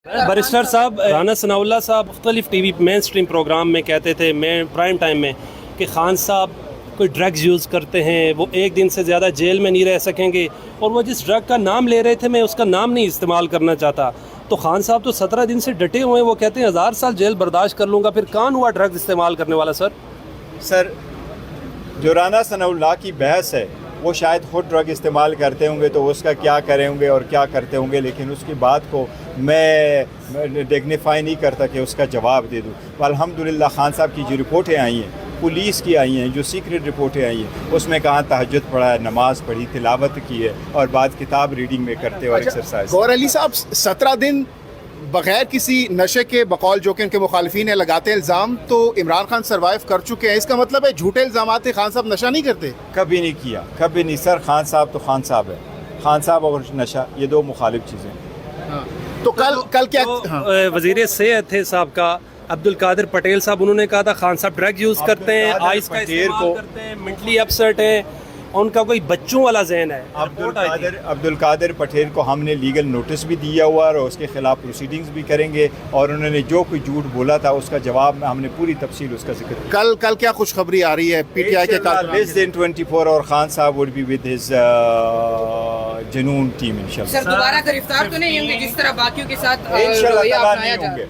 Barrister साहब राना सनाउल्लाह साहब मुख्तलिफ T V mainstream program में कहते थे मैं प्राइम टाइम में कि खान साहब कोई ड्रग्स यूज़ करते हैं, वो एक दिन से ज़्यादा जेल में नहीं रह सकेंगे, और वो जिस ड्रग का नाम ले रहे थे मैं उसका नाम नहीं इस्तेमाल करना चाहता। तो खान साहब तो 17 दिन से डटे हुए हैं, वो कहते हैं 1000 साल जेल बर्दाश्त कर लूँगा। फिर कौन हुआ ड्रग्स इस्तेमाल करने वाला? सर जो राना सनाउल्लाह की बहस है वो शायद ख़ुद ड्रग इस्तेमाल करते होंगे तो उसका क्या करे होंगे और क्या करते होंगे, लेकिन उसकी बात को मैं डिग्निफाई नहीं करता कि उसका जवाब दे दूँ। अल्हम्दुलिल्लाह खान साहब की जो रिपोर्टें आई हैं, पुलिस की आई हैं, जो सीक्रेट रिपोर्टें आई हैं, उसमें कहाँ तहज्जुद पढ़ा है, नमाज़ पढ़ी, तिलावत की है और बाद किताब रीडिंग में करते और एक्सरसाइज। गौहर अली साहब 17 दिन बगैर किसी नशे के बकौल जो कि उनके मुखालिफिन है लगाते इल्ज़ाम, तो इमरान खान सर्वाइव कर चुके हैं, इसका मतलब है झूठे इल्ज़ामात खान साहब नशा नहीं करते? कभी नहीं किया, कभी नहीं सर। खान साहब तो खान साहब है, खान साहब और नशा ये दो मुखालिफ चीज़ें हैं। तो कल क्या वज़ीर सेहत थे साहब का अब्दुल कादिर पटेल साहब, उन्होंने कहा था खान साहब ड्रग यूज़ करते हैं, आइस का इस्तेमाल करते हैं, मेंटली अपसेट है, उनका कोई बच्चों वाला जहन है। अब्दुल कादिर पटेल को हमने लीगल नोटिस भी दिया हुआ और उसके खिलाफ प्रोसीडिंग्स भी करेंगे, और उन्होंने जो कोई झूठ बोला था उसका जवाब में हमने पूरी तफसील उसका जिक्र किया। कल क्या खुशखबरी आ रही है पीटीआई के लेस देन 24 और खान साहब वुड बी विद हिज जुनून टीम इंशाल्लाह। सर दोबारा गिरफ्तार तो नहीं होंगे जिस तरह बाकियों के साथ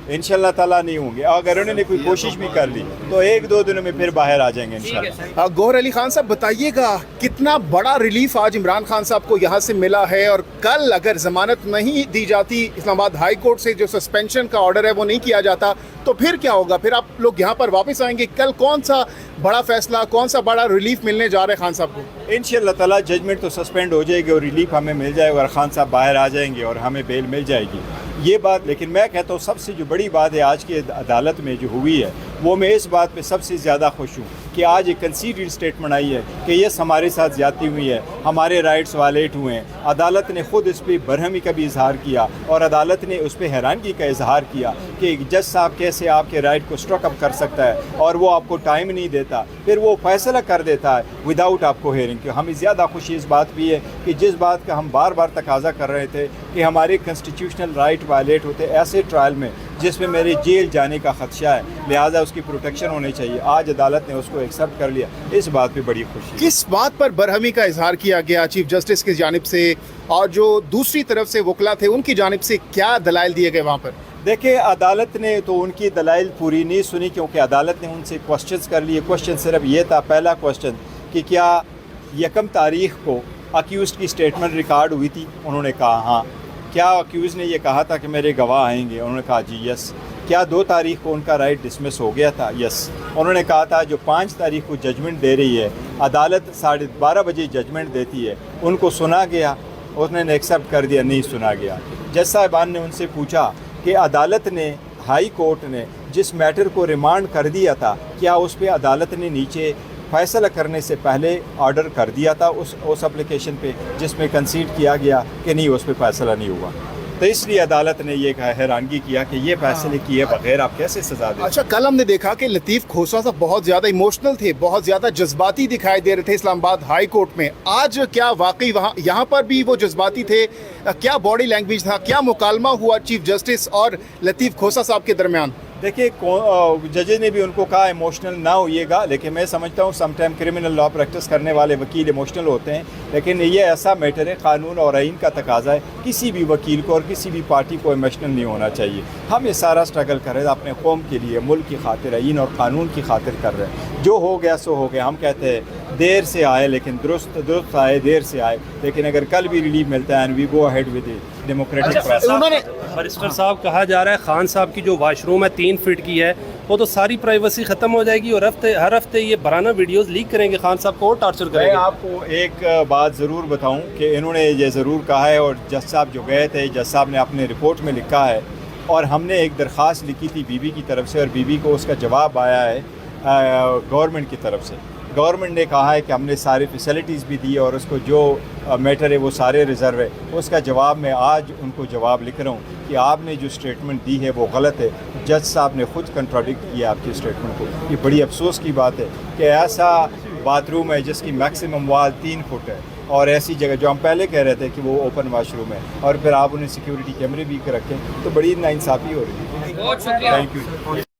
इंशाल्लाह ताला नहीं होंगे। अगर उन्होंने कोई कोशिश भी कर ली तो 1-2 दिनों में फिर बाहर आ जाएंगे इंशाल्लाह। गौहर अली खान साहब बताइएगा कितना बड़ा रिलीफ आज इमरान खान साहब को यहाँ से मिला है, और कल अगर जमानत नहीं दी जाती इस्लामाबाद हाई कोर्ट से, जो सस्पेंशन का ऑर्डर है वो नहीं किया जाता, तो फिर क्या होगा? फिर आप लोग यहाँ पर वापस आएंगे? कल कौन सा बड़ा फैसला, कौन सा बड़ा रिलीफ मिलने जा रहा है खान साहब को? इंशाल्लाह ताला जजमेंट तो सस्पेंड हो जाएगी और रिलीफ हमें मिल जाएगा और खान साहब बाहर आ जाएंगे और हमें बेल मिल जाएगी, ये बात। लेकिन मैं कहता हूँ सबसे जो बड़ी बात है आज की अदालत में जो हुई है, वो मैं इस बात पे सबसे ज़्यादा खुश हूँ कि आज एक कंसीडर्ड स्टेटमेंट आई है कि यस हमारे साथ ज़्यादती हुई है, हमारे राइट्स वायलेट हुए हैं। अदालत ने ख़ुद इस पर बरहमी का भी इजहार किया और अदालत ने उस पर हैरानगी का इजहार किया कि जज साहब कैसे आपके राइट को स्ट्रक अप कर सकता है और वो आपको टाइम नहीं देता, फिर वो फैसला कर देता है विदाउट आपको हेयरिंग। कि हमें ज़्यादा खुशी इस बात भी है कि जिस बात का हम बार बार तकाजा कर रहे थे कि हमारे कॉन्स्टिट्यूशनल राइट वायलेट होते ऐसे ट्रायल में जिसमें मेरे जेल जाने का खदशा है, लिहाजा उसकी प्रोटेक्शन होनी चाहिए, आज अदालत ने उसको एक्सेप्ट कर लिया। इस बात पे बड़ी खुशी। किस बात पर बरहमी का इजहार किया गया चीफ जस्टिस की जानिब से, और जो दूसरी तरफ से वकला थे उनकी जानिब से क्या दलाइल दिए गए वहाँ पर? देखिए अदालत ने तो उनकी दलाइल पूरी नहीं सुनी, क्योंकि अदालत ने उनसे क्वेश्चंस कर लिए। क्वेश्चन सिर्फ ये था, पहला क्वेश्चन कि क्या 1 तारीख को अक्यूज़्ड की स्टेटमेंट रिकॉर्ड हुई थी? उन्होंने कहा हाँ। क्या अक्यूज़ ने ये कहा था कि मेरे गवाह आएंगे? उन्होंने कहा जी यस। क्या 2 तारीख को उनका राइट डिसमिस हो गया था? यस। उन्होंने कहा था जो 5 तारीख को जजमेंट दे रही है, अदालत 12:30 बजे जजमेंट देती है, उनको सुना गया? उन्होंने एक्सेप्ट कर दिया, नहीं सुना गया। जज साहिबान ने उनसे पूछा कि अदालत ने, हाई कोर्ट ने जिस मैटर को रिमांड कर दिया था, क्या उस पर अदालत ने नीचे फैसला करने से पहले ऑर्डर कर दिया था उस एप्लीकेशन पे जिसमें कंसीड किया गया कि नहीं, उस पर फैसला नहीं हुआ? तो इसलिए अदालत ने ये हैरानगी किया कि ये फैसले किए बगैर आप कैसे सजा दें। अच्छा, कल हमने देखा कि लतीफ़ खोसा साहब बहुत ज़्यादा इमोशनल थे, बहुत ज़्यादा जज्बाती दिखाई दे रहे थे इस्लामाबाद हाई कोर्ट में। आज क्या वाकई वहाँ यहाँ पर भी वो जज्बाती थे? क्या बॉडी लैंग्वेज था, क्या मुकालमा हुआ चीफ जस्टिस और लतीफ़ खोसा साहब के दरमियान? देखिए जज ने भी उनको कहा इमोशनल ना होइएगा, लेकिन मैं समझता हूँ समटाइम क्रिमिनल लॉ प्रैक्टिस करने वाले वकील इमोशनल होते हैं, लेकिन ये ऐसा मैटर है, कानून और आइन का तकाजा है, किसी भी वकील को और किसी भी पार्टी को इमोशनल नहीं होना चाहिए। हम ये सारा स्ट्रगल कर रहे हैं अपने कौम के लिए, मुल्क की खातिर, आइन और कानून की खातिर कर रहे हैं। जो हो गया सो हो गया। हम कहते हैं देर से आए लेकिन दुरुस्त आए, देर से आए, लेकिन अगर कल भी रिलीफ मिलता है and we go ahead with democratic process. उन्होंने बैरिस्टर साहब कहा जा रहा है खान साहब की जो वाशरूम है 3 फीट की है, वो तो सारी प्राइवेसी ख़त्म हो जाएगी और हर हफ्ते ये बराना वीडियोस लीक करेंगे, खान साहब को और टार्चर करेंगे। मैं आपको एक बात ज़रूर बताऊं कि इन्होंने ये ज़रूर कहा है, और जज साहब जो गए थे, जज साहब ने अपने रिपोर्ट में लिखा है, और हमने एक दरख्वास्त लिखी थी बीबी की तरफ से, और बीबी को उसका जवाब आया है गवर्नमेंट की तरफ से। गवर्नमेंट ने कहा है कि हमने सारी फैसिलिटीज़ भी दी और उसको जो मैटर है वो सारे रिज़र्व है। उसका जवाब मैं आज उनको जवाब लिख रहा हूँ कि आपने जो स्टेटमेंट दी है वो गलत है। जज साहब ने ख़ुद कंट्राडिक्ट किया आपकी स्टेटमेंट को। ये बड़ी अफसोस की बात है कि ऐसा बाथरूम है जिसकी मैक्सिमम वाल 3 फुट है, اور ایسی جگہ جو ہم پہلے کہہ رہے تھے کہ وہ اوپن واش روم ہے اور پھر آپ انہیں سیکیورٹی کیمرے بھی رکھیں تو بڑی ناانصافی ہو رہی ہے. بہت شکریہ. Thank you.